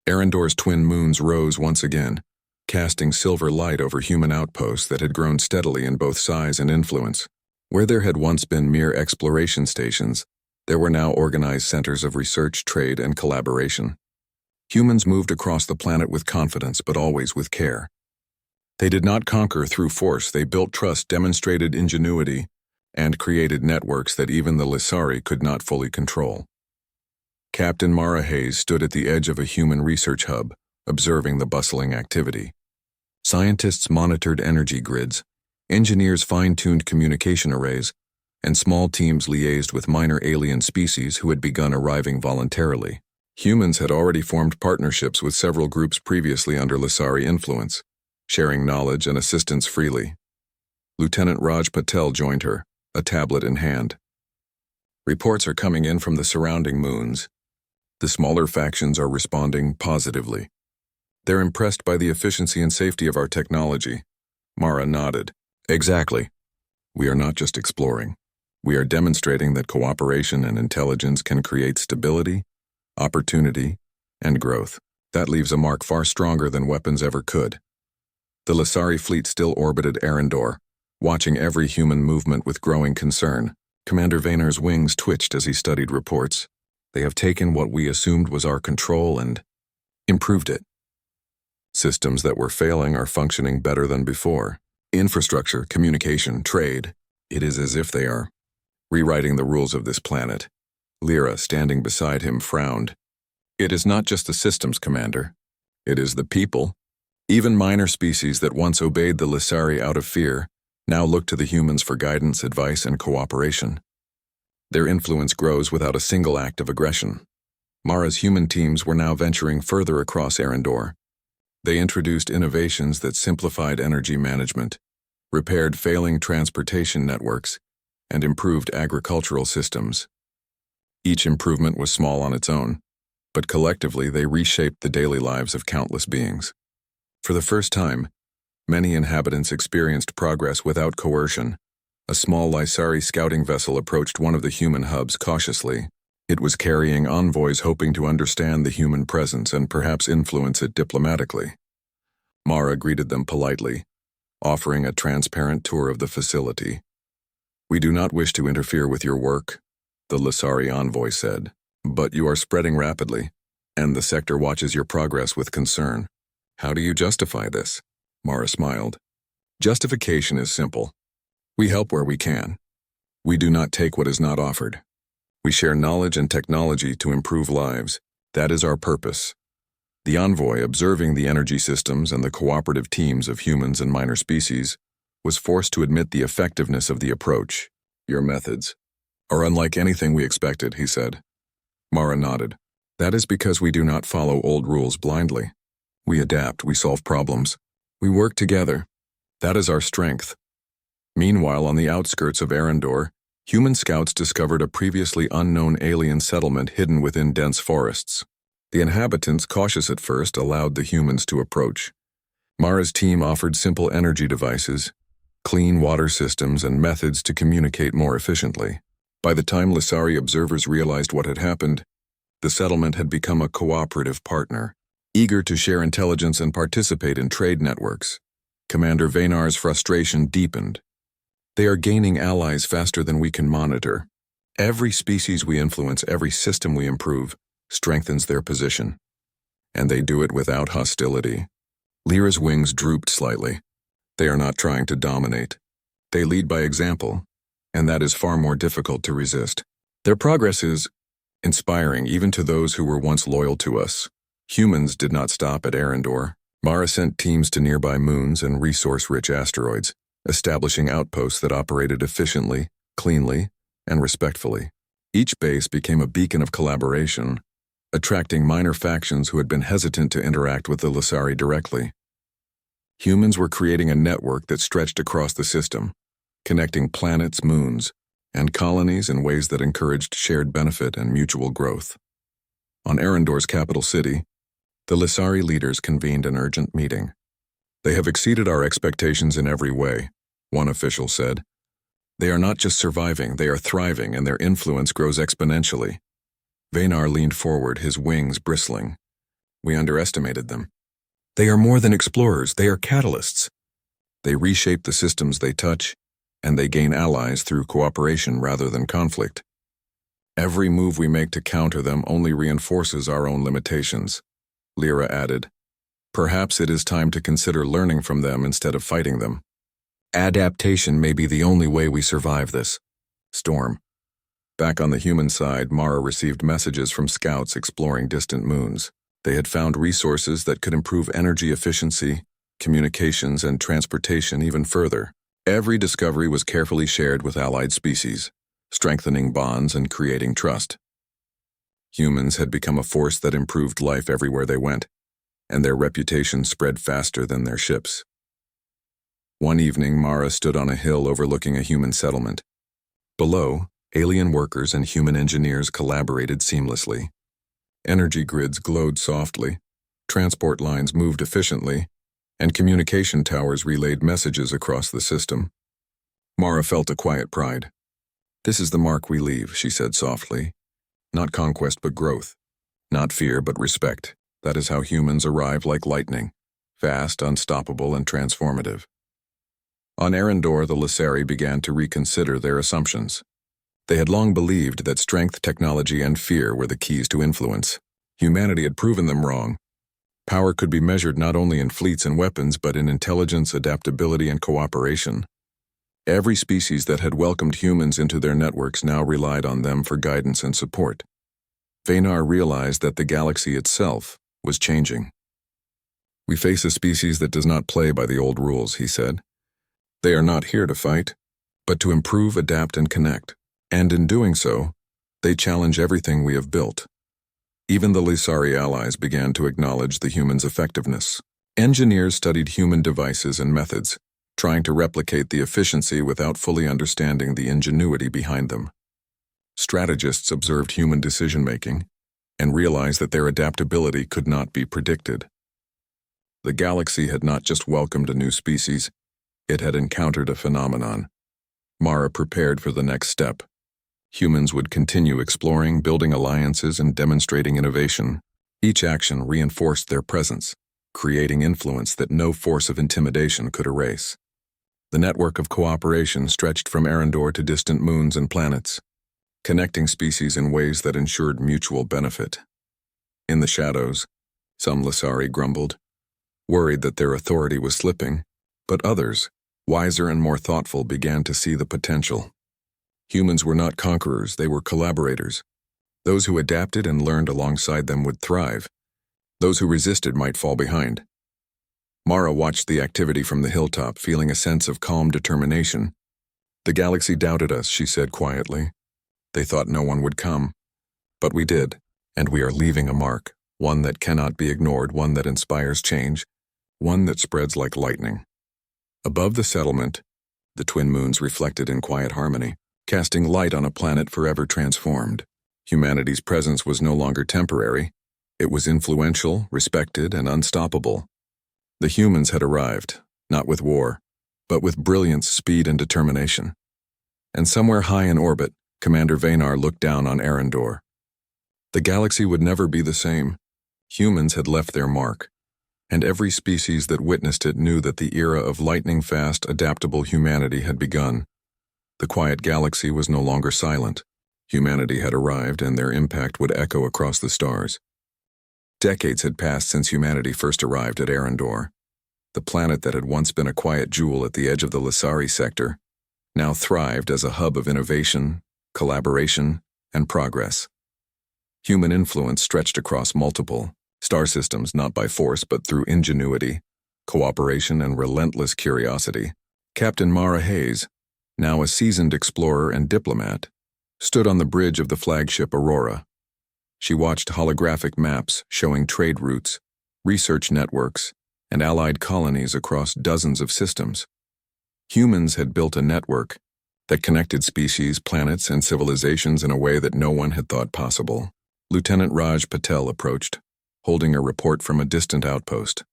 Arendor's twin moons rose once again, casting silver light over human outposts that had grown steadily in both size and influence. Where there had once been mere exploration stations, there were now organized centers of research, trade, and collaboration. Humans moved across the planet with confidence, but always with care. They did not conquer through force. They built trust, demonstrated ingenuity, and created networks that even the Lysari could not fully control. Captain Mara Hayes stood at the edge of a human research hub, observing the bustling activity. Scientists monitored energy grids, engineers fine-tuned communication arrays, and small teams liaised with minor alien species who had begun arriving voluntarily. Humans had already formed partnerships with several groups previously under Lysari influence, sharing knowledge and assistance freely. Lieutenant Raj Patel joined her, a tablet in hand. Reports are coming in from the surrounding moons. The smaller factions are responding positively. They're impressed by the efficiency and safety of our technology. Mara nodded. Exactly. We are not just exploring. We are demonstrating that cooperation and intelligence can create stability, opportunity, and growth. That leaves a mark far stronger than weapons ever could. The Lysari fleet still orbited Arendor, watching every human movement with growing concern. Commander Vaynar's wings twitched as he studied reports. They have taken what we assumed was our control and improved it. Systems that were failing are functioning better than before. Infrastructure, communication, trade. It is as if they are rewriting the rules of this planet. Lyra, standing beside him, frowned. It is not just the systems, Commander. It is the people. Even minor species that once obeyed the Lysari out of fear now look to the humans for guidance, advice, and cooperation. Their influence grows without a single act of aggression. Mara's human teams were now venturing further across Arendor. They introduced innovations that simplified energy management, repaired failing transportation networks, and improved agricultural systems. Each improvement was small on its own, but collectively they reshaped the daily lives of countless beings. For the first time, many inhabitants experienced progress without coercion. A small Lysari scouting vessel approached one of the human hubs cautiously. It was carrying envoys hoping to understand the human presence and perhaps influence it diplomatically. Mara greeted them politely, offering a transparent tour of the facility. We do not wish to interfere with your work, the Lysari envoy said, but you are spreading rapidly, and the sector watches your progress with concern. How do you justify this? Mara smiled. Justification is simple. We help where we can. We do not take what is not offered. We share knowledge and technology to improve lives. That is our purpose. The envoy, observing the energy systems and the cooperative teams of humans and minor species, was forced to admit the effectiveness of the approach. Your methods are unlike anything we expected, he said. Mara nodded. That is because we do not follow old rules blindly. We adapt, we solve problems. We work together. That is our strength. Meanwhile, on the outskirts of Arendor, human scouts discovered a previously unknown alien settlement hidden within dense forests. The inhabitants, cautious at first, allowed the humans to approach. Mara's team offered simple energy devices, clean water systems, and methods to communicate more efficiently. By the time Lysari observers realized what had happened, the settlement had become a cooperative partner, eager to share intelligence and participate in trade networks. Commander Vaynar's frustration deepened. They are gaining allies faster than we can monitor. Every species we influence, every system we improve, strengthens their position. And they do it without hostility. Lyra's wings drooped slightly. They are not trying to dominate. They lead by example, and that is far more difficult to resist. Their progress is inspiring even to those who were once loyal to us. Humans did not stop at Arendor. Mara sent teams to nearby moons and resource-rich asteroids, establishing outposts that operated efficiently, cleanly, and respectfully. Each base became a beacon of collaboration, attracting minor factions who had been hesitant to interact with the Lysari directly. Humans were creating a network that stretched across the system, connecting planets, moons, and colonies in ways that encouraged shared benefit and mutual growth. On Arendor's capital city, the Lysari leaders convened an urgent meeting. They have exceeded our expectations in every way, one official said. They are not just surviving, they are thriving, and their influence grows exponentially. Vaynar leaned forward, his wings bristling. We underestimated them. They are more than explorers, they are catalysts. They reshape the systems they touch, and they gain allies through cooperation rather than conflict. Every move we make to counter them only reinforces our own limitations, Lyra added. Perhaps it is time to consider learning from them instead of fighting them. Adaptation may be the only way we survive this. Storm. Back on the human side, Mara received messages from scouts exploring distant moons. They had found resources that could improve energy efficiency, communications, and transportation even further. Every discovery was carefully shared with allied species, strengthening bonds and creating trust. Humans had become a force that improved life everywhere they went, and their reputation spread faster than their ships. One evening, Mara stood on a hill overlooking a human settlement. Below, alien workers and human engineers collaborated seamlessly. Energy grids glowed softly, transport lines moved efficiently, and communication towers relayed messages across the system. Mara felt a quiet pride. "This is the mark we leave," she said softly. "Not conquest but growth. Not fear but respect. That is how humans arrive like lightning, fast, unstoppable, and transformative." On Arendor, the Lysari began to reconsider their assumptions. They had long believed that strength, technology, and fear were the keys to influence. Humanity had proven them wrong. Power could be measured not only in fleets and weapons, but in intelligence, adaptability, and cooperation. Every species that had welcomed humans into their networks now relied on them for guidance and support. Vaynar realized that the galaxy itself was changing. "We face a species that does not play by the old rules," he said. "They are not here to fight, but to improve, adapt, and connect. And in doing so, they challenge everything we have built." Even the Lysari allies began to acknowledge the humans' effectiveness. Engineers studied human devices and methods, trying to replicate the efficiency without fully understanding the ingenuity behind them. Strategists observed human decision-making and realized that their adaptability could not be predicted. The galaxy had not just welcomed a new species, it had encountered a phenomenon. Mara prepared for the next step. Humans would continue exploring, building alliances, and demonstrating innovation. Each action reinforced their presence, creating influence that no force of intimidation could erase. The network of cooperation stretched from Arendor to distant moons and planets, connecting species in ways that ensured mutual benefit. In the shadows, some Lysari grumbled, worried that their authority was slipping, but others, wiser and more thoughtful, began to see the potential. Humans were not conquerors, they were collaborators. Those who adapted and learned alongside them would thrive. Those who resisted might fall behind. Mara watched the activity from the hilltop, feeling a sense of calm determination. "The galaxy doubted us," she said quietly. "They thought no one would come. But we did, and we are leaving a mark, one that cannot be ignored, one that inspires change, one that spreads like lightning." Above the settlement, the twin moons reflected in quiet harmony, casting light on a planet forever transformed. Humanity's presence was no longer temporary. It was influential, respected, and unstoppable. The humans had arrived, not with war, but with brilliance, speed, and determination. And somewhere high in orbit, Commander Vaynar looked down on Arendor. The galaxy would never be the same. Humans had left their mark, and every species that witnessed it knew that the era of lightning-fast, adaptable humanity had begun. The quiet galaxy was no longer silent. Humanity had arrived, and their impact would echo across the stars. Decades had passed since humanity first arrived at Arendor. The planet that had once been a quiet jewel at the edge of the Lysari sector now thrived as a hub of innovation, collaboration, and progress. Human influence stretched across multiple star systems, not by force but through ingenuity, cooperation, and relentless curiosity. Captain Mara Hayes, now a seasoned explorer and diplomat, stood on the bridge of the flagship Aurora. She watched holographic maps showing trade routes, research networks, and allied colonies across dozens of systems. Humans had built a network that connected species, planets, and civilizations in a way that no one had thought possible. Lieutenant Raj Patel approached, holding a report from a distant outpost.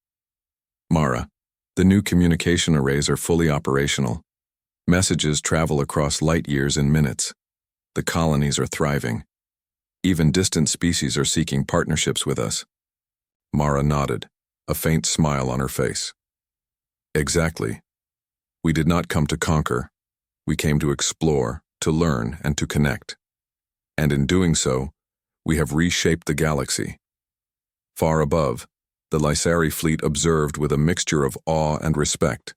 "Mara, the new communication arrays are fully operational. Messages travel across light years in minutes. The colonies are thriving. Even distant species are seeking partnerships with us." Mara nodded, a faint smile on her face. Exactly. We did not come to conquer. We came to explore, to learn, and to connect. And in doing so, we have reshaped the galaxy. Far above, the Lysari fleet observed with a mixture of awe and respect.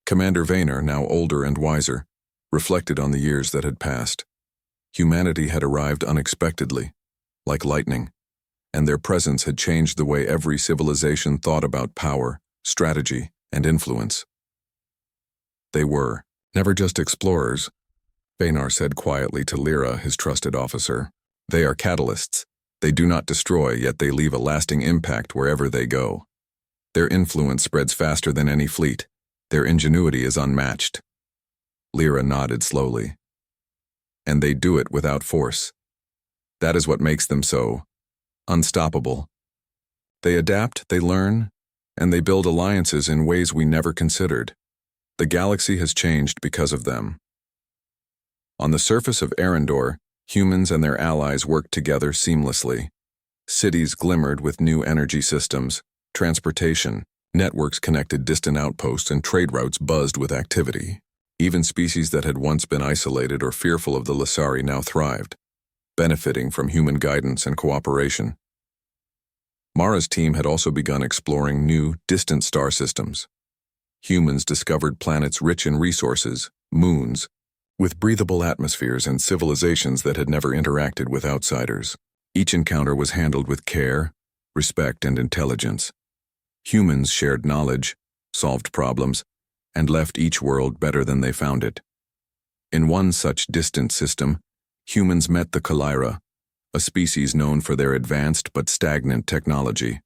Commander Vaynor, now older and wiser, reflected on the years that had passed. Humanity had arrived unexpectedly, like lightning, and their presence had changed the way every civilization thought about power, strategy, and influence. They were never just explorers, Vaynor said quietly to Lyra, his trusted officer. They are catalysts. They do not destroy, yet they leave a lasting impact wherever they go. Their influence spreads faster than any fleet. Their ingenuity is unmatched. Lyra nodded slowly. And they do it without force. That is what makes them so unstoppable. They adapt, they learn, and they build alliances in ways we never considered. The galaxy has changed because of them. On the surface of Arendor, humans and their allies worked together seamlessly. Cities glimmered with new energy systems, transportation, networks connected distant outposts, and trade routes buzzed with activity. Even species that had once been isolated or fearful of the Lysari now thrived, benefiting from human guidance and cooperation. Mara's team had also begun exploring new, distant star systems. Humans discovered planets rich in resources, moons, with breathable atmospheres and civilizations that had never interacted with outsiders. Each encounter was handled with care, respect, and intelligence. Humans shared knowledge, solved problems, and left each world better than they found it. In one such distant system, humans met the Kalira, a species known for their advanced but stagnant technology.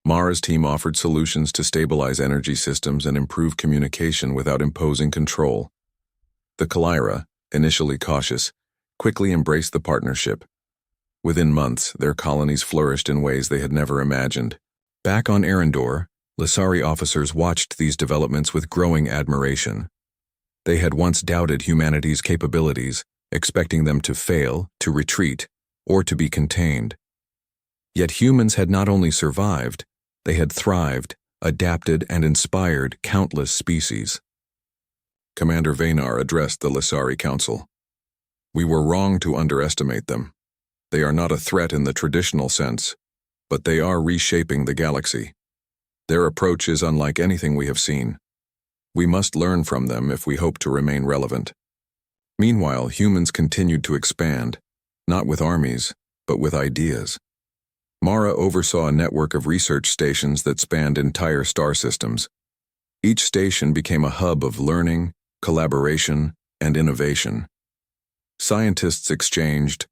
Mara's team offered solutions to stabilize energy systems and improve communication without imposing control. The Kalira, initially cautious, quickly embraced the partnership. Within months, their colonies flourished in ways they had never imagined. Back on Arendor, Lysari officers watched these developments with growing admiration. They had once doubted humanity's capabilities, expecting them to fail, to retreat, or to be contained. Yet humans had not only survived, they had thrived, adapted, and inspired countless species. Commander Vaynor addressed the Lysari Council. We were wrong to underestimate them. They are not a threat in the traditional sense, but they are reshaping the galaxy. Their approach is unlike anything we have seen. We must learn from them if we hope to remain relevant. Meanwhile, humans continued to expand, not with armies, but with ideas. Mara oversaw a network of research stations that spanned entire star systems. Each station became a hub of learning, collaboration, and innovation. Scientists exchanged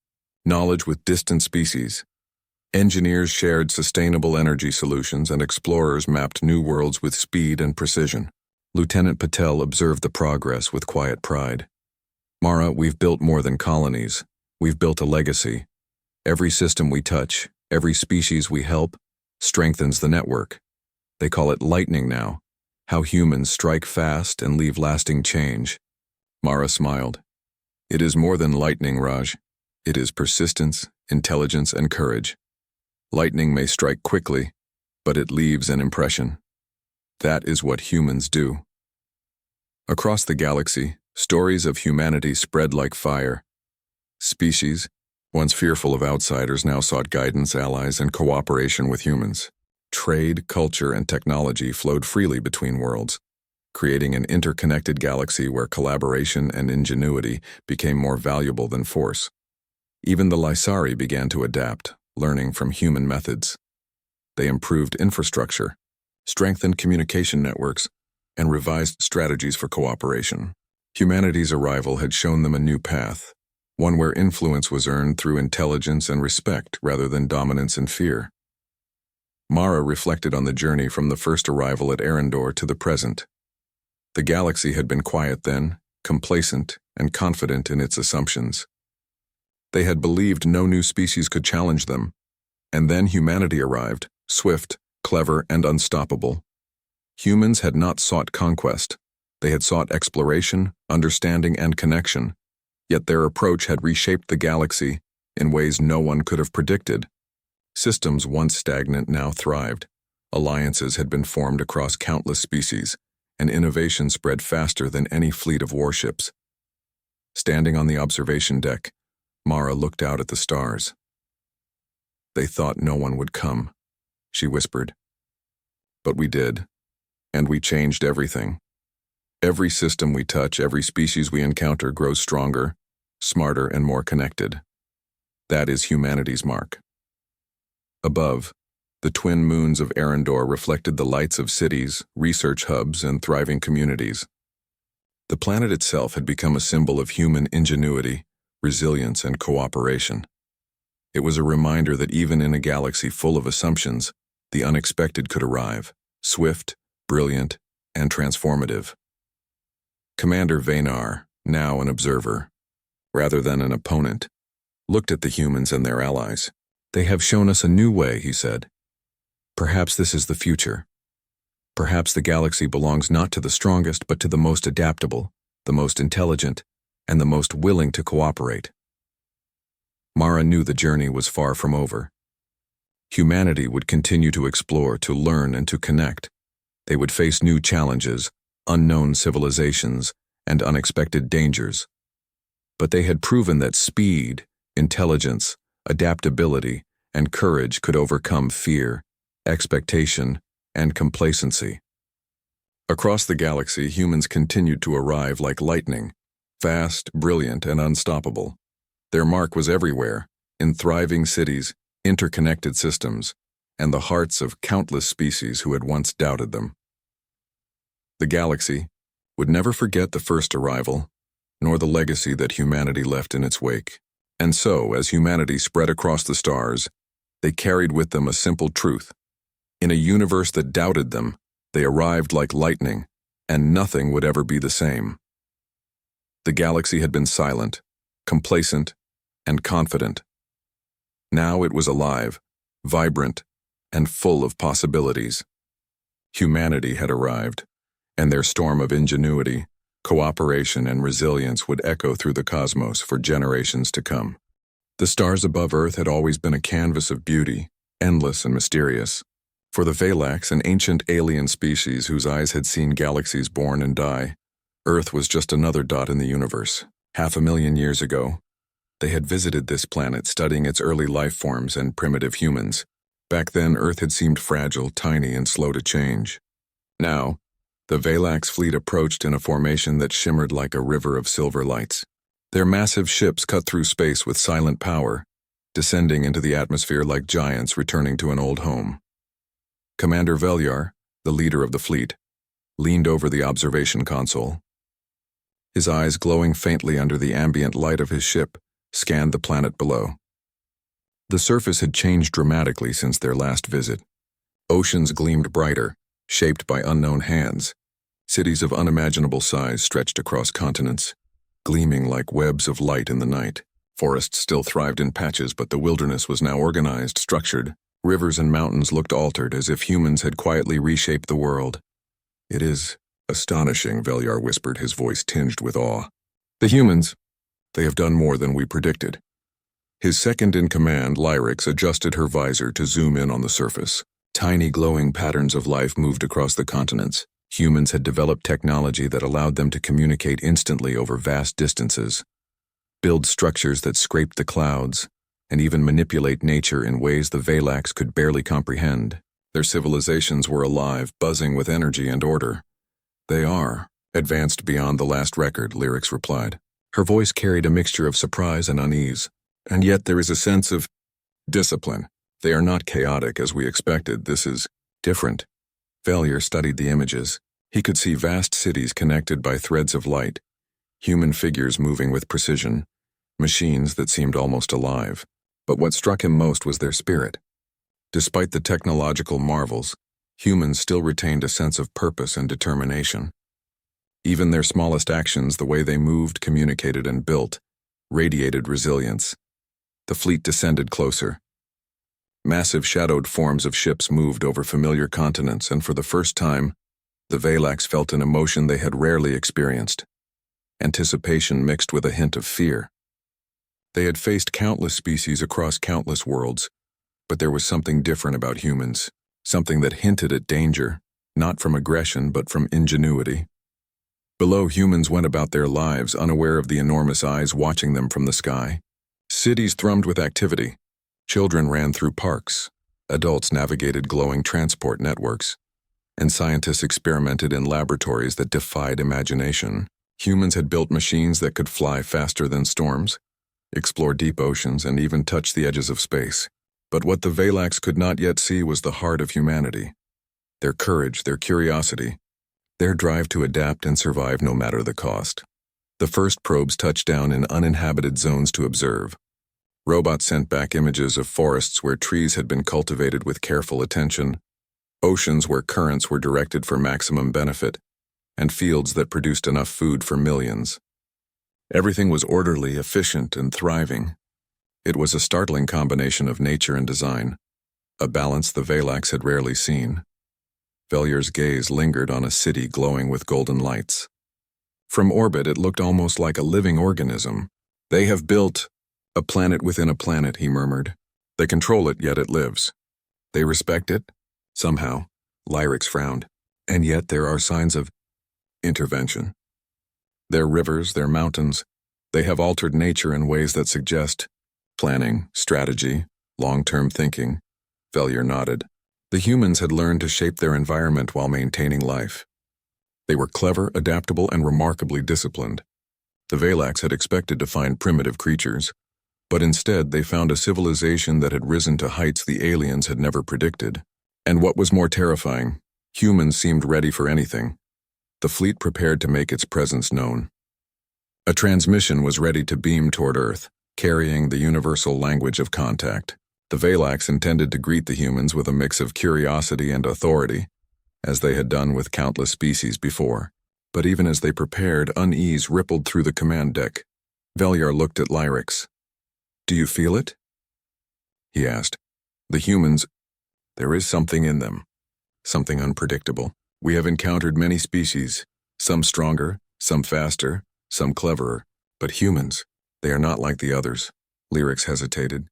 knowledge with distant species. Engineers shared sustainable energy solutions, and explorers mapped new worlds with speed and precision. Lieutenant Patel observed the progress with quiet pride. Mara, we've built more than colonies. We've built a legacy. Every system we touch, every species we help, strengthens the network. They call it lightning now, how humans strike fast and leave lasting change. Mara smiled. It is more than lightning, Raj. It is persistence, intelligence, and courage. Lightning may strike quickly, but it leaves an impression. That is what humans do. Across the galaxy, stories of humanity spread like fire. Species, once fearful of outsiders, now sought guidance, allies, and cooperation with humans. Trade, culture, and technology flowed freely between worlds, creating an interconnected galaxy where collaboration and ingenuity became more valuable than force. Even the Lysari began to adapt, learning from human methods. They improved infrastructure, strengthened communication networks, and revised strategies for cooperation. Humanity's arrival had shown them a new path, one where influence was earned through intelligence and respect rather than dominance and fear. Mara reflected on the journey from the first arrival at Arendor to the present. The galaxy had been quiet then, complacent, and confident in its assumptions. They had believed no new species could challenge them, and then humanity arrived, swift, clever, and unstoppable. Humans had not sought conquest. They had sought exploration, understanding, and connection, yet their approach had reshaped the galaxy in ways no one could have predicted. Systems once stagnant now thrived. Alliances had been formed across countless species, and innovation spread faster than any fleet of warships. Standing on the observation deck, Mara looked out at the stars. "They thought no one would come," she whispered. "But we did, and we changed everything. Every system we touch, every species we encounter grows stronger, smarter, and more connected. That is humanity's mark." Above, the twin moons of Arendor reflected the lights of cities, research hubs, and thriving communities. The planet itself had become a symbol of human ingenuity, resilience, and cooperation. It was a reminder that even in a galaxy full of assumptions, the unexpected could arrive, swift, brilliant, and transformative. Commander Vaynar, now an observer, rather than an opponent, looked at the humans and their allies. "They have shown us a new way," he said. "Perhaps this is the future. Perhaps the galaxy belongs not to the strongest, but to the most adaptable, the most intelligent, and the most willing to cooperate." Mara knew the journey was far from over. Humanity would continue to explore, to learn, and to connect. They would face new challenges, unknown civilizations, and unexpected dangers. But they had proven that speed, intelligence, adaptability, and courage could overcome fear, expectation, and complacency. Across the galaxy, humans continued to arrive like lightning, fast, brilliant, and unstoppable. Their mark was everywhere, in thriving cities, interconnected systems, and the hearts of countless species who had once doubted them. The galaxy would never forget the first arrival, nor the legacy that humanity left in its wake. And so, as humanity spread across the stars, they carried with them a simple truth. In a universe that doubted them, they arrived like lightning, and nothing would ever be the same. The galaxy had been silent, complacent, and confident. Now it was alive, vibrant, and full of possibilities. Humanity had arrived, and their storm of ingenuity, cooperation, and resilience would echo through the cosmos for generations to come. The stars above Earth had always been a canvas of beauty, endless and mysterious. For the Valax, an ancient alien species whose eyes had seen galaxies born and die, Earth was just another dot in the universe. 500,000 years ago, they had visited this planet, studying its early life forms and primitive humans. Back then, Earth had seemed fragile, tiny, and slow to change. Now, the Valax fleet approached in a formation that shimmered like a river of silver lights. Their massive ships cut through space with silent power, descending into the atmosphere like giants returning to an old home. Commander Velyar, the leader of the fleet, leaned over the observation console. His eyes, glowing faintly under the ambient light of his ship, scanned the planet below. The surface had changed dramatically since their last visit. Oceans gleamed brighter, shaped by unknown hands. Cities of unimaginable size stretched across continents, gleaming like webs of light in the night. Forests still thrived in patches, but the wilderness was now organized, structured. Rivers and mountains looked altered, as if humans had quietly reshaped the world. "It is astonishing," Velyar whispered, his voice tinged with awe. "The humans, they have done more than we predicted." His second-in-command, Lyrix, adjusted her visor to zoom in on the surface. Tiny glowing patterns of life moved across the continents. Humans had developed technology that allowed them to communicate instantly over vast distances, build structures that scraped the clouds, and even manipulate nature in ways the Valax could barely comprehend. Their civilizations were alive, buzzing with energy and order. "They are advanced beyond the last record," Lyrix replied. Her voice carried a mixture of surprise and unease. "And yet there is a sense of discipline. They are not chaotic as we expected. This is different." Velyar studied the images. He could see vast cities connected by threads of light, human figures moving with precision, machines that seemed almost alive. But what struck him most was their spirit. Despite the technological marvels, humans still retained a sense of purpose and determination. Even their smallest actions, the way they moved, communicated, and built, radiated resilience. The fleet descended closer. Massive shadowed forms of ships moved over familiar continents, and for the first time, the Valax felt an emotion they had rarely experienced. Anticipation mixed with a hint of fear. They had faced countless species across countless worlds, But there was something different about humans, something that hinted at danger, not from aggression but from ingenuity. Below, humans went about their lives unaware of the enormous eyes watching them from the sky. Cities thrummed with activity. Children ran through parks. Adults navigated glowing transport networks. And scientists experimented in laboratories that defied imagination. Humans had built machines that could fly faster than storms, explore deep oceans, and even touch the edges of space. But what the Valax could not yet see was the heart of humanity. Their courage, their curiosity, their drive to adapt and survive no matter the cost. The first probes touched down in uninhabited zones to observe. Robots sent back images of forests where trees had been cultivated with careful attention, oceans where currents were directed for maximum benefit, and fields that produced enough food for millions. Everything was orderly, efficient, and thriving. It was a startling combination of nature and design, a balance the Valax had rarely seen. Velyar's gaze lingered on a city glowing with golden lights. From orbit, it looked almost like a living organism. "They have built a planet within a planet," he murmured. "They control it, yet it lives. They respect it?" Somehow, Lyrix frowned. "And yet there are signs of intervention. Their rivers, their mountains, they have altered nature in ways that suggest planning, strategy, long-term thinking." Velyar nodded. The humans had learned to shape their environment while maintaining life. They were clever, adaptable, and remarkably disciplined. The Valax had expected to find primitive creatures, but instead they found a civilization that had risen to heights the aliens had never predicted. And what was more terrifying, humans seemed ready for anything. The fleet prepared to make its presence known. A transmission was ready to beam toward Earth, carrying the universal language of contact. The Valax intended to greet the humans with a mix of curiosity and authority, as they had done with countless species before. But even as they prepared, unease rippled through the command deck. Velyar looked at Lyrix. "Do you feel it?" he asked. "The humans, there is something in them, something unpredictable. We have encountered many species, some stronger, some faster, some cleverer, but humans, they are not like the others." Lyrix hesitated.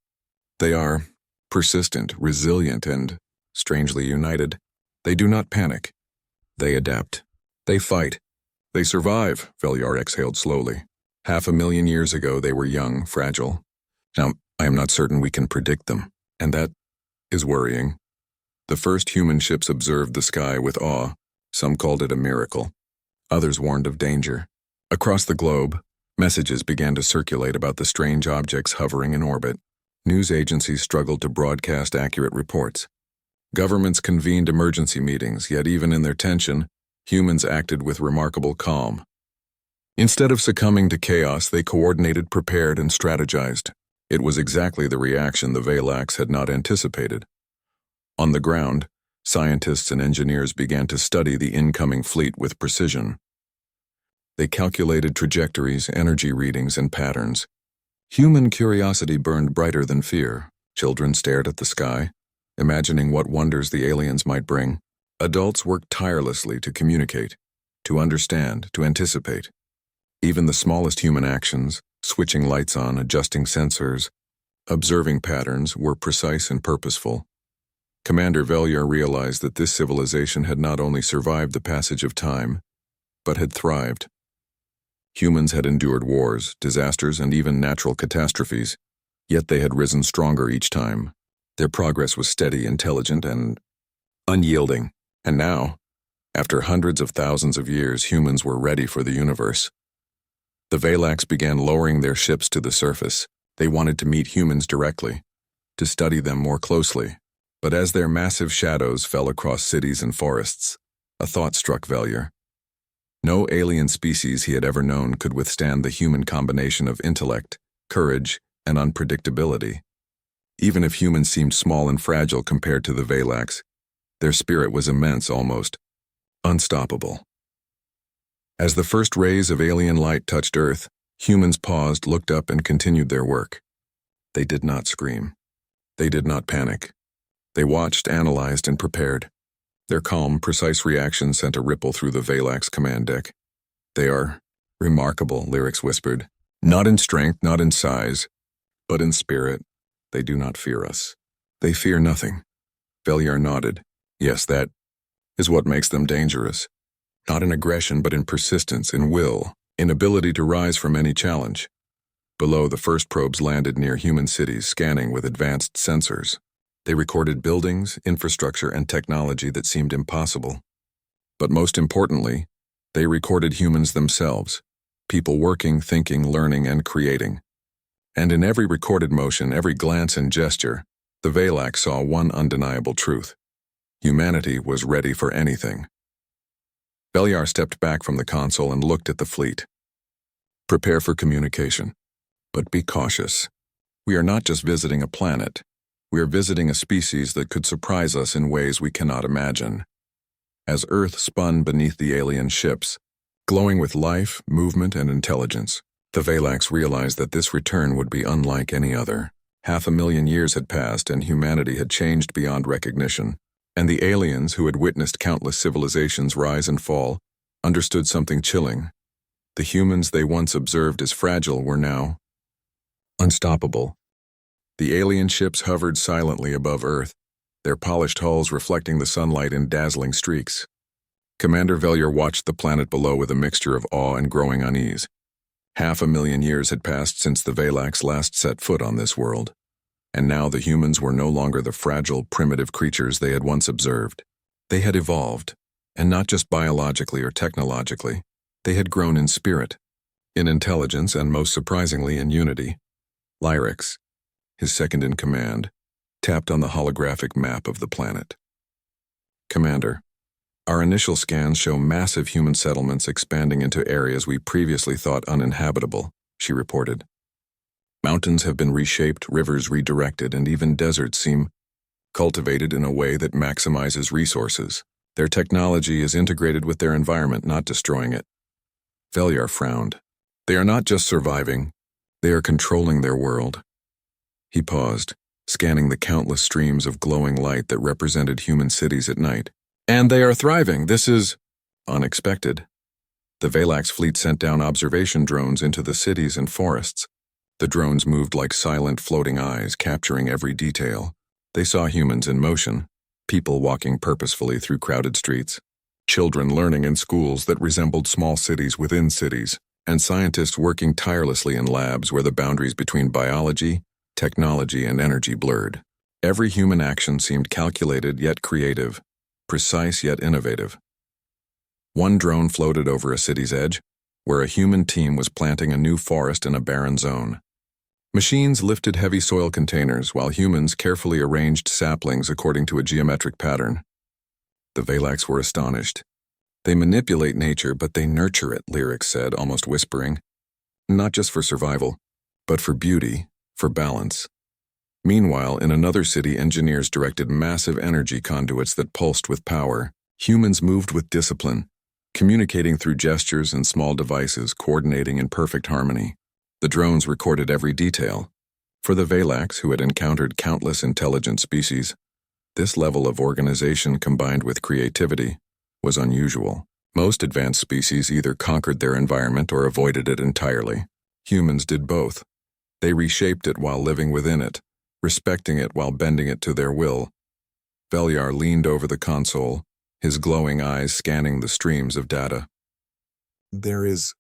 "They are persistent, resilient, and strangely united. They do not panic. They adapt. They fight. They survive," Velyar exhaled slowly. "500,000 years ago they were young, fragile. Now, I am not certain we can predict them, and that is worrying." The first human ships observed the sky with awe. Some called it a miracle. Others warned of danger. Across the globe, messages began to circulate about the strange objects hovering in orbit. News agencies struggled to broadcast accurate reports. Governments convened emergency meetings, yet even in their tension, humans acted with remarkable calm. Instead of succumbing to chaos, they coordinated, prepared, and strategized. It was exactly the reaction the Valax had not anticipated. On the ground, scientists and engineers began to study the incoming fleet with precision. They calculated trajectories, energy readings, and patterns. Human curiosity burned brighter than fear. Children stared at the sky, imagining what wonders the aliens might bring. Adults worked tirelessly to communicate, to understand, to anticipate. Even the smallest human actions, switching lights on, adjusting sensors, observing patterns, were precise and purposeful. Commander Velyar realized that this civilization had not only survived the passage of time, but had thrived. Humans had endured wars, disasters, and even natural catastrophes, yet they had risen stronger each time. Their progress was steady, intelligent, and unyielding. And now, after hundreds of thousands of years, humans were ready for the universe. The Valax began lowering their ships to the surface. They wanted to meet humans directly, to study them more closely. But as their massive shadows fell across cities and forests, a thought struck Velyar. No alien species he had ever known could withstand the human combination of intellect, courage, and unpredictability. Even if humans seemed small and fragile compared to the Valax, their spirit was immense, almost unstoppable. As the first rays of alien light touched Earth, humans paused, looked up, and continued their work. They did not scream. They did not panic. They watched, analyzed, and prepared. Their calm, precise reaction sent a ripple through the Valax command deck. "They are remarkable," Lyrix whispered. "Not in strength, not in size, but in spirit. They do not fear us. They fear nothing. Velyar nodded. Yes, that is what makes them dangerous. Not in aggression, but in persistence, in will, in ability to rise from any challenge. Below, the first probes landed near human cities, scanning with advanced sensors. They recorded buildings, infrastructure, and technology that seemed impossible. But most importantly, they recorded humans themselves, people working, thinking, learning, and creating. And in every recorded motion, every glance and gesture, the Valak saw one undeniable truth. Humanity was ready for anything. Velyar stepped back from the console and looked at the fleet. Prepare for communication. But be cautious. We are not just visiting a planet. We are visiting a species that could surprise us in ways we cannot imagine. As Earth spun beneath the alien ships, glowing with life, movement, and intelligence, the Valaks realized that this return would be unlike any other. 500,000 years had passed and humanity had changed beyond recognition, and the aliens who had witnessed countless civilizations rise and fall understood something chilling. The humans they once observed as fragile were now unstoppable. The alien ships hovered silently above Earth, their polished hulls reflecting the sunlight in dazzling streaks. Commander Velyar watched the planet below with a mixture of awe and growing unease. 500,000 years had passed since the Valaks last set foot on this world, and now the humans were no longer the fragile, primitive creatures they had once observed. They had evolved, and not just biologically or technologically. They had grown in spirit, in intelligence, and most surprisingly in unity. Lyrax, his second-in-command, tapped on the holographic map of the planet. Commander, our initial scans show massive human settlements expanding into areas we previously thought uninhabitable, she reported. Mountains have been reshaped, rivers redirected, and even deserts seem cultivated in a way that maximizes resources. Their technology is integrated with their environment, not destroying it. Velyar frowned. They are not just surviving, they are controlling their world. He paused, scanning the countless streams of glowing light that represented human cities at night. And they are thriving. This is unexpected. The Valak's fleet sent down observation drones into the cities and forests. The drones moved like silent floating eyes, capturing every detail. They saw humans in motion, people walking purposefully through crowded streets, children learning in schools that resembled small cities within cities, and scientists working tirelessly in labs where the boundaries between biology, technology, and energy blurred. Every human action seemed calculated yet creative, precise yet innovative. One drone floated over a city's edge, where a human team was planting a new forest in a barren zone. Machines lifted heavy soil containers while humans carefully arranged saplings according to a geometric pattern. The Valaks were astonished. They manipulate nature, but they nurture it, Lyrax said, almost whispering. Not just for survival, but for beauty, for balance. Meanwhile, in another city, engineers directed massive energy conduits that pulsed with power. Humans moved with discipline, communicating through gestures and small devices, coordinating in perfect harmony. The drones recorded every detail. For the Valaks, who had encountered countless intelligent species, this level of organization combined with creativity was unusual. Most advanced species either conquered their environment or avoided it entirely. Humans did both. They reshaped it while living within it, respecting it while bending it to their will. Velyar leaned over the console, his glowing eyes scanning the streams of data. There is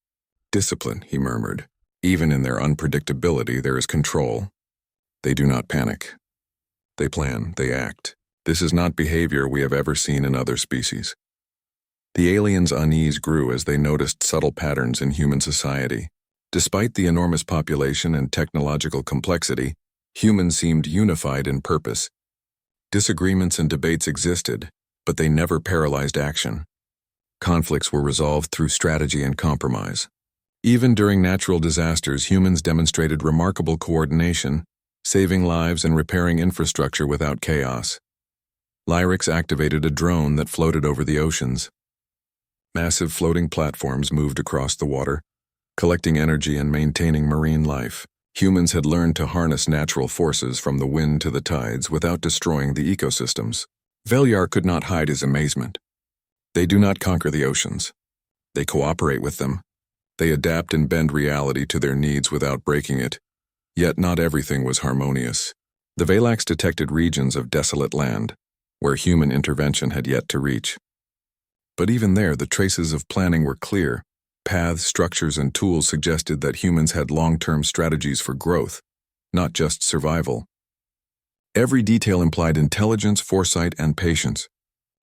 discipline, he murmured. Even in their unpredictability, there is control. They do not panic. They plan, they act. This is not behavior we have ever seen in other species. The aliens' unease grew as they noticed subtle patterns in human society. Despite the enormous population and technological complexity, humans seemed unified in purpose. Disagreements and debates existed, but they never paralyzed action. Conflicts were resolved through strategy and compromise. Even during natural disasters, humans demonstrated remarkable coordination, saving lives and repairing infrastructure without chaos. Lyrax activated a drone that floated over the oceans. Massive floating platforms moved across the water, collecting energy and maintaining marine life. Humans had learned to harness natural forces from the wind to the tides without destroying the ecosystems. Velyar could not hide his amazement. They do not conquer the oceans. They cooperate with them. They adapt and bend reality to their needs without breaking it. Yet not everything was harmonious. The Valax detected regions of desolate land, where human intervention had yet to reach. But even there, the traces of planning were clear. Paths, structures, and tools suggested that humans had long-term strategies for growth, not just survival. Every detail implied intelligence, foresight, and patience.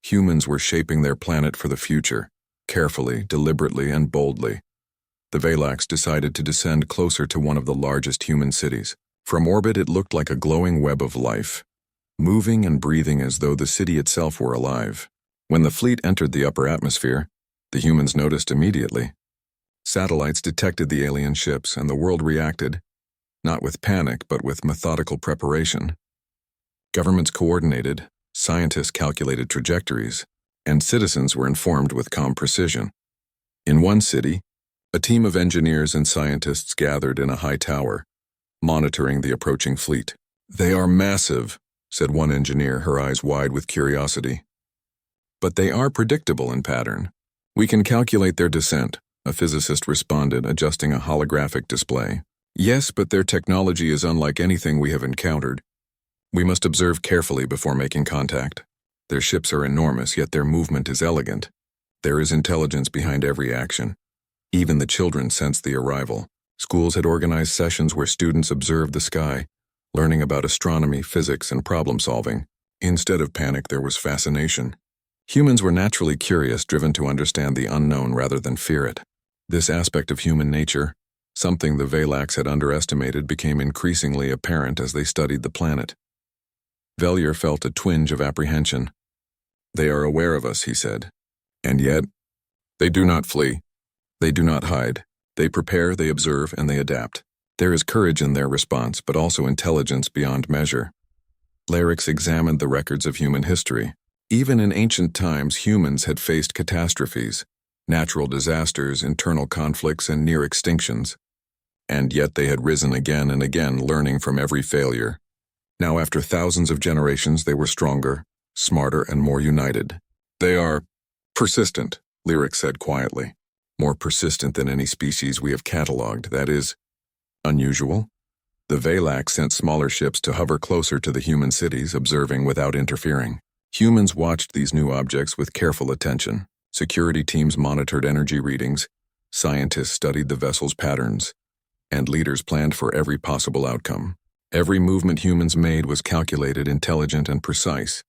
Humans were shaping their planet for the future, carefully, deliberately, and boldly. The Valax decided to descend closer to one of the largest human cities. From orbit, it looked like a glowing web of life, moving and breathing as though the city itself were alive. When the fleet entered the upper atmosphere, the humans noticed immediately. Satellites detected the alien ships, and the world reacted, not with panic, but with methodical preparation. Governments coordinated, scientists calculated trajectories, and citizens were informed with calm precision. In one city, a team of engineers and scientists gathered in a high tower, monitoring the approaching fleet. "They are massive," said one engineer, her eyes wide with curiosity. "But they are predictable in pattern. We can calculate their descent," a physicist responded, adjusting a holographic display. "Yes, but their technology is unlike anything we have encountered. We must observe carefully before making contact. Their ships are enormous, yet their movement is elegant. There is intelligence behind every action." Even the children sensed the arrival. Schools had organized sessions where students observed the sky, learning about astronomy, physics, and problem-solving. Instead of panic, there was fascination. Humans were naturally curious, driven to understand the unknown rather than fear it. This aspect of human nature, something the Valax had underestimated, became increasingly apparent as they studied the planet. Velier felt a twinge of apprehension. "They are aware of us," he said. "And yet, they do not flee. They do not hide. They prepare, they observe, and they adapt. There is courage in their response, but also intelligence beyond measure." Larix examined the records of human history. Even in ancient times, humans had faced catastrophes, natural disasters, internal conflicts, and near extinctions. And yet they had risen again and again, learning from every failure. Now, after thousands of generations, they were stronger, smarter, and more united. "They are persistent," Lyric said quietly. "More persistent than any species we have cataloged. That is unusual." The Valax sent smaller ships to hover closer to the human cities, observing without interfering. Humans watched these new objects with careful attention. Security teams monitored energy readings, scientists studied the vessel's patterns, and leaders planned for every possible outcome. Every movement humans made was calculated, intelligent, and precise.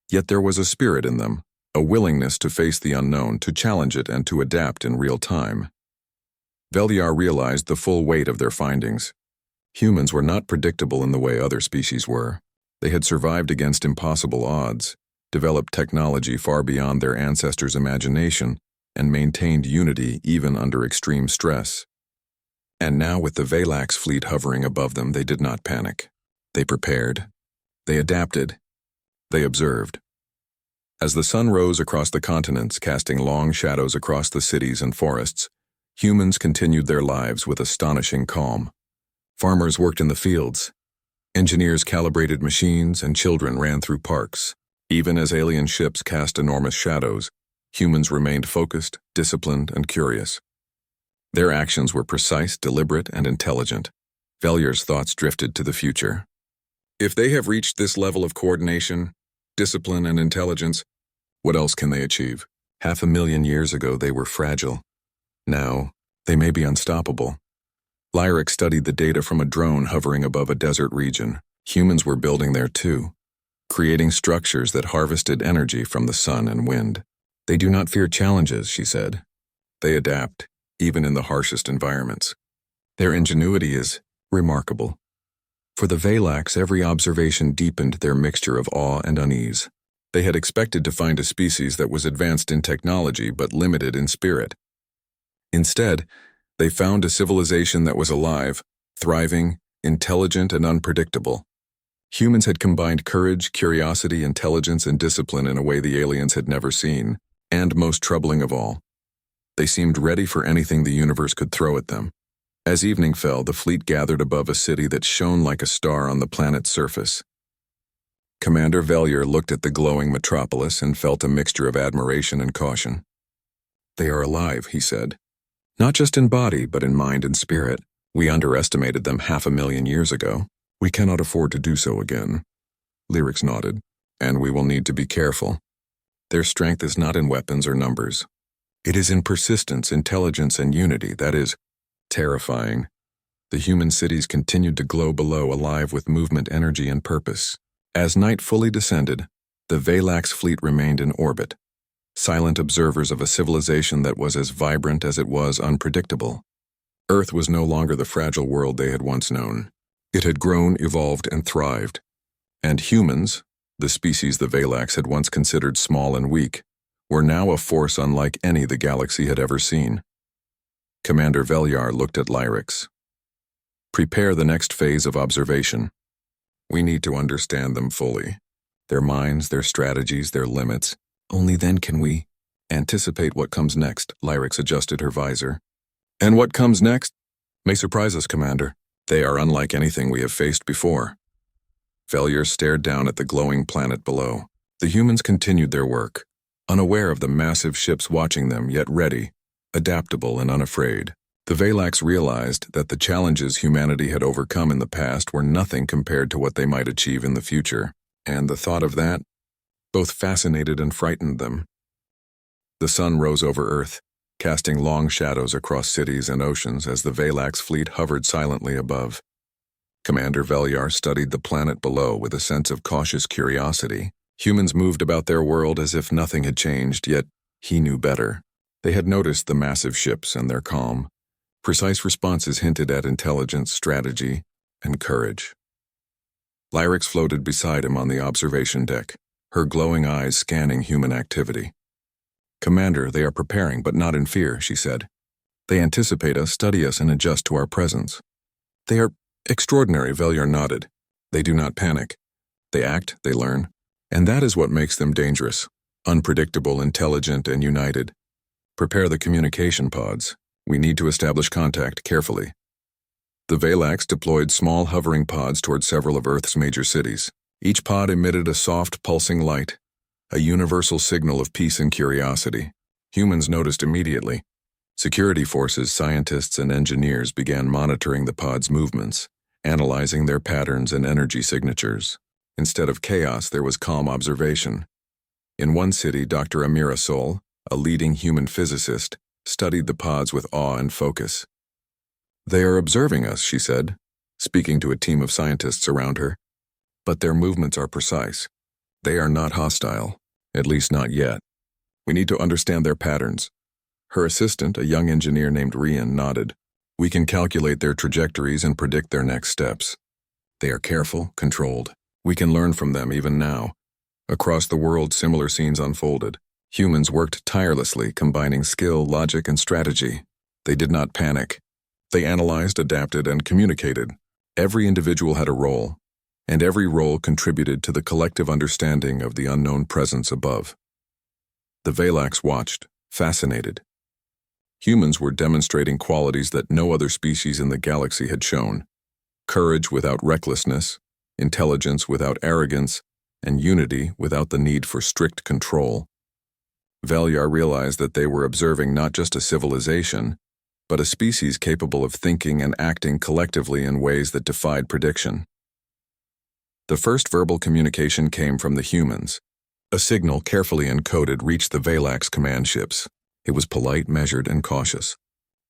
Yet there was a spirit in them, a willingness to face the unknown, to challenge it, and to adapt in real time. Veliar realized the full weight of their findings. Humans were not predictable in the way other species were. They had survived against impossible odds, developed technology far beyond their ancestors' imagination, and maintained unity even under extreme stress. And now, with the Valax fleet hovering above them, they did not panic. They prepared. They adapted. They observed. As the sun rose across the continents, casting long shadows across the cities and forests, humans continued their lives with astonishing calm. Farmers worked in the fields. Engineers calibrated machines, and children ran through parks. Even as alien ships cast enormous shadows, humans remained focused, disciplined, and curious. Their actions were precise, deliberate, and intelligent. Veliar's thoughts drifted to the future. If they have reached this level of coordination, discipline, and intelligence, what else can they achieve? 500,000 years ago, they were fragile. Now, they may be unstoppable. Lyric studied the data from a drone hovering above a desert region. Humans were building there too, creating structures that harvested energy from the sun and wind. "They do not fear challenges," she said. "They adapt, even in the harshest environments. Their ingenuity is remarkable." For the Valax, every observation deepened their mixture of awe and unease. They had expected to find a species that was advanced in technology but limited in spirit. Instead, they found a civilization that was alive, thriving, intelligent, and unpredictable. Humans had combined courage, curiosity, intelligence, and discipline in a way the aliens had never seen, and most troubling of all, they seemed ready for anything the universe could throw at them. As evening fell, the fleet gathered above a city that shone like a star on the planet's surface. Commander Velier looked at the glowing metropolis and felt a mixture of admiration and caution. "They are alive," he said. "Not just in body, but in mind and spirit. We underestimated them 500,000 years ago. We cannot afford to do so again. Lyrics nodded. And we will need to be careful. Their strength is not in weapons or numbers. It is in persistence, intelligence, and unity. That is terrifying. The human cities continued to glow below, alive with movement, energy, and purpose. As night fully descended, the Valax fleet remained in orbit, silent observers of a civilization that was as vibrant as it was unpredictable. Earth was no longer the fragile world they had once known. It had grown, evolved, and thrived. And humans, the species the Valax had once considered small and weak, were now a force unlike any the galaxy had ever seen. Commander Velyar looked at Lyrics. Prepare the next phase of observation. We need to understand them fully. Their minds, their strategies, their limits. Only then can we anticipate what comes next. Lyrics adjusted her visor. And what comes next may surprise us, Commander. They are unlike anything we have faced before. Velyar stared down at the glowing planet below. The humans continued their work, unaware of the massive ships watching them, yet ready, adaptable, and unafraid. The Valax realized that the challenges humanity had overcome in the past were nothing compared to what they might achieve in the future, and the thought of that both fascinated and frightened them. The sun rose over Earth, casting long shadows across cities and oceans as the Valax fleet hovered silently above. Commander Velyar studied the planet below with a sense of cautious curiosity. Humans moved about their world as if nothing had changed, yet he knew better. They had noticed the massive ships and their calm. Precise responses hinted at intelligence, strategy, and courage. Lyrics floated beside him on the observation deck, her glowing eyes scanning human activity. Commander, they are preparing, but not in fear, she said. They anticipate us, study us, and adjust to our presence. They are extraordinary, Velyar nodded. They do not panic. They act, they learn. And that is what makes them dangerous. Unpredictable, intelligent, and united. Prepare the communication pods. We need to establish contact carefully. The Valax deployed small hovering pods toward several of Earth's major cities. Each pod emitted a soft, pulsing light, a universal signal of peace and curiosity. Humans noticed immediately. Security forces, scientists, and engineers began monitoring the pods' movements, analyzing their patterns and energy signatures. Instead of chaos, there was calm observation. In one city, Dr. Amira Sol, a leading human physicist, studied the pods with awe and focus. They are observing us, she said, speaking to a team of scientists around her. But their movements are precise. They are not hostile, at least not yet. We need to understand their patterns. Her assistant, a young engineer named Rian, nodded. We can calculate their trajectories and predict their next steps. They are careful, controlled. We can learn from them even now. Across the world, similar scenes unfolded. Humans worked tirelessly, combining skill, logic, and strategy. They did not panic. They analyzed, adapted, and communicated. Every individual had a role, and every role contributed to the collective understanding of the unknown presence above. The Valax watched, fascinated. Humans were demonstrating qualities that no other species in the galaxy had shown. Courage without recklessness, intelligence without arrogance, and unity without the need for strict control. Velyar realized that they were observing not just a civilization, but a species capable of thinking and acting collectively in ways that defied prediction. The first verbal communication came from the humans. A signal carefully encoded reached the Valax command ships. It was polite, measured, and cautious.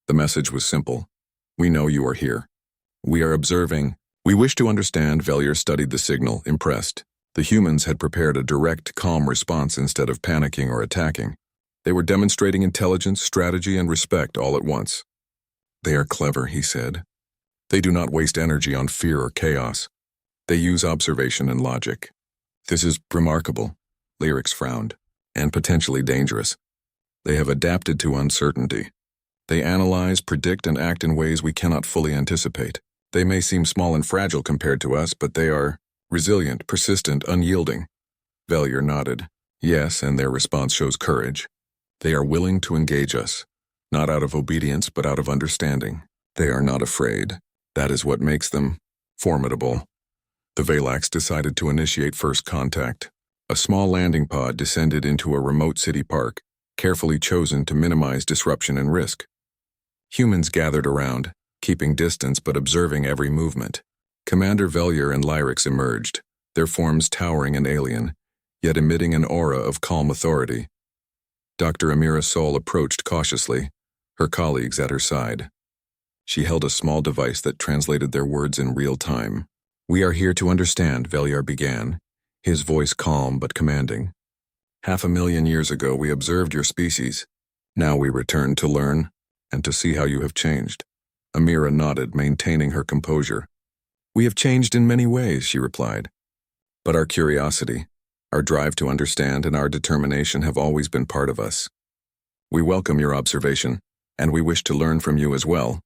The message was simple. We know you are here. We are observing. We wish to understand. Velyar studied the signal, impressed. The humans had prepared a direct, calm response instead of panicking or attacking. They were demonstrating intelligence, strategy, and respect all at once. They are clever, he said. They do not waste energy on fear or chaos. They use observation and logic. This is remarkable, Lyrics frowned, and potentially dangerous. They have adapted to uncertainty. They analyze, predict, and act in ways we cannot fully anticipate. They may seem small and fragile compared to us, but they are resilient, persistent, unyielding. Velyar nodded. Yes, and their response shows courage. They are willing to engage us, not out of obedience, but out of understanding. They are not afraid. That is what makes them formidable. The Valax decided to initiate first contact. A small landing pod descended into a remote city park, carefully chosen to minimize disruption and risk. Humans gathered around, keeping distance but observing every movement. Commander Velier and Lyrics emerged, their forms towering and alien, yet emitting an aura of calm authority. Dr. Amira Sol approached cautiously, her colleagues at her side. She held a small device that translated their words in real time. "We are here to understand," Velier began, his voice calm but commanding. "500,000 years ago we observed your species. Now we return to learn and to see how you have changed." Amira nodded, maintaining her composure. "We have changed in many ways," she replied. "But our curiosity, our drive to understand, and our determination have always been part of us. We welcome your observation, and we wish to learn from you as well."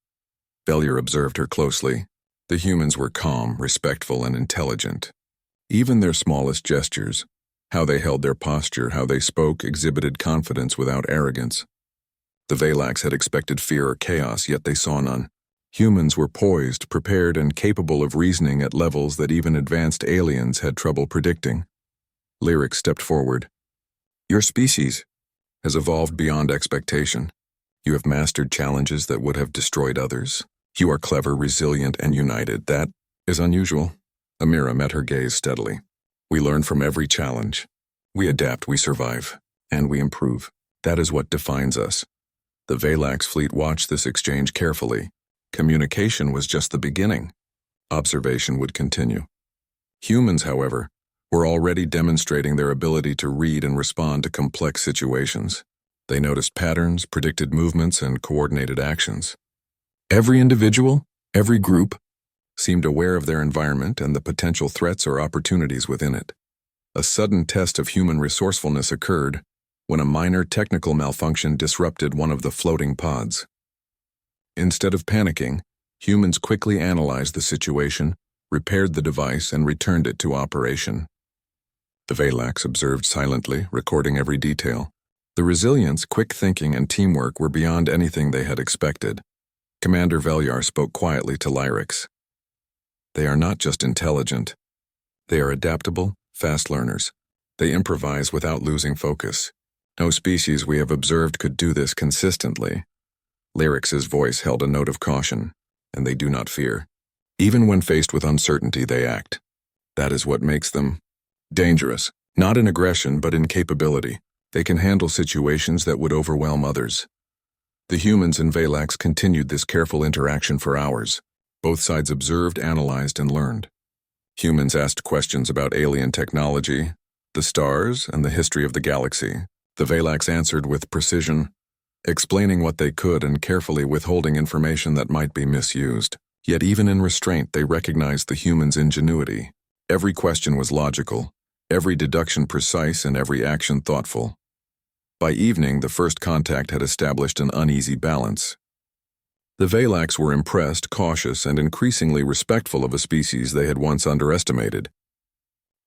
Velier observed her closely. The humans were calm, respectful, and intelligent. Even their smallest gestures, how they held their posture, how they spoke, exhibited confidence without arrogance. The Valax had expected fear or chaos, yet they saw none. Humans were poised, prepared, and capable of reasoning at levels that even advanced aliens had trouble predicting. Lyric stepped forward. "Your species has evolved beyond expectation. You have mastered challenges that would have destroyed others. You are clever, resilient, and united. That is unusual." Amira met her gaze steadily. "We learn from every challenge. We adapt, we survive, and we improve. That is what defines us." The Valax fleet watched this exchange carefully. Communication was just the beginning. Observation would continue. Humans, however, were already demonstrating their ability to read and respond to complex situations. They noticed patterns, predicted movements, and coordinated actions. Every individual, every group, seemed aware of their environment and the potential threats or opportunities within it. A sudden test of human resourcefulness occurred when a minor technical malfunction disrupted one of the floating pods. Instead of panicking, humans quickly analyzed the situation, repaired the device, and returned it to operation. The Valax observed silently, recording every detail. The resilience, quick thinking, and teamwork were beyond anything they had expected. Commander Velier spoke quietly to Lyrics. "They are not just intelligent. They are adaptable, fast learners. They improvise without losing focus. No species we have observed could do this consistently." Lyrics' voice held a note of caution, "and they do not fear. Even when faced with uncertainty, they act. That is what makes them dangerous, not in aggression but in capability. They can handle situations that would overwhelm others." The humans and Valax continued this careful interaction for hours. Both sides observed, analyzed, and learned. Humans asked questions about alien technology, the stars, and the history of the galaxy. The Valax answered with precision, explaining what they could and carefully withholding information that might be misused. Yet even in restraint, they recognized the humans' ingenuity. Every question was logical, every deduction precise, and every action thoughtful. By evening, the first contact had established an uneasy balance. The Valax were impressed, cautious, and increasingly respectful of a species they had once underestimated.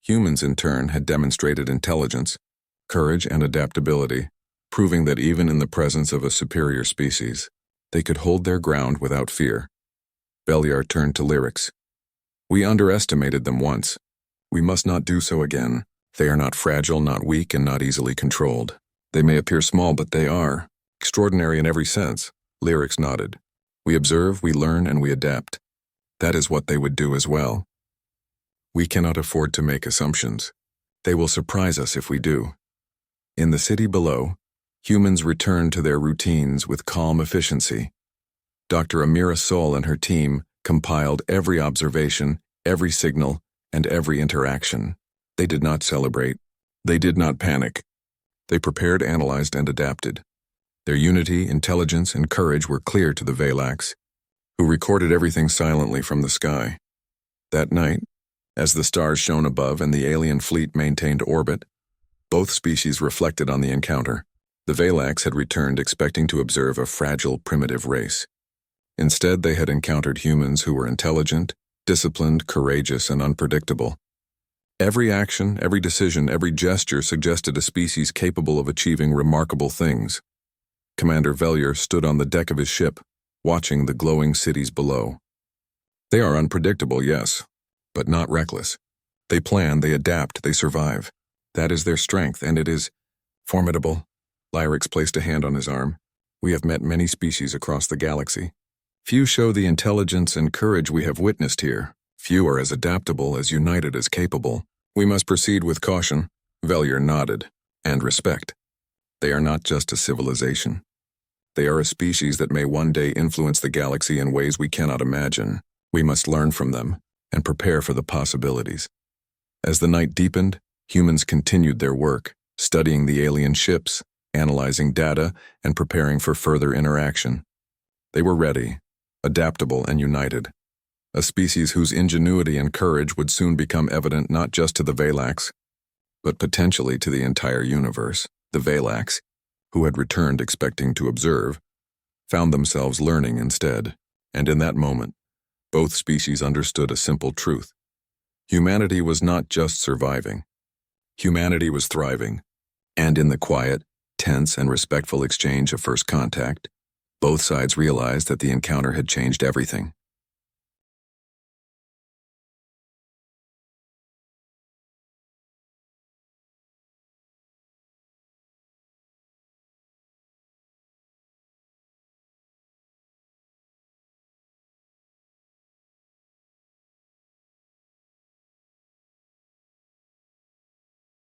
Humans, in turn, had demonstrated intelligence, courage, and adaptability, proving that even in the presence of a superior species, they could hold their ground without fear. Velier turned to Lyrics. "We underestimated them once. We must not do so again. They are not fragile, not weak, and not easily controlled. They may appear small, but they are extraordinary in every sense." Lyrics nodded. "We observe, we learn, and we adapt. That is what they would do as well. We cannot afford to make assumptions. They will surprise us if we do." In the city below, humans returned to their routines with calm efficiency. Dr. Amira Sol and her team compiled every observation, every signal, and every interaction. They did not celebrate. They did not panic. They prepared, analyzed, and adapted. Their unity, intelligence, and courage were clear to the Valax, who recorded everything silently from the sky. That night, as the stars shone above and the alien fleet maintained orbit, both species reflected on the encounter. The Valax had returned expecting to observe a fragile, primitive race. Instead, they had encountered humans who were intelligent, disciplined, courageous, and unpredictable. Every action, every decision, every gesture suggested a species capable of achieving remarkable things. Commander Velier stood on the deck of his ship, watching the glowing cities below. "They are unpredictable, yes, but not reckless. They plan, they adapt, they survive. That is their strength, and it is formidable." Lyrics placed a hand on his arm. "We have met many species across the galaxy. Few show the intelligence and courage we have witnessed here. Few are as adaptable, as united as capable. We must proceed with caution. Valier nodded. And respect. They are not just a civilization. They are a species that may one day influence the galaxy in ways we cannot imagine. We must learn from them and prepare for the possibilities. As the night deepened, humans continued their work, studying the alien ships, analyzing data, and preparing for further interaction. They were ready, adaptable, and united. A species whose ingenuity and courage would soon become evident not just to the Valax, but potentially to the entire universe. The Valax, who had returned expecting to observe, found themselves learning instead, and in that moment, both species understood a simple truth. Humanity was not just surviving. Humanity was thriving, and in the quiet, tense, and respectful exchange of first contact, both sides realized that the encounter had changed everything.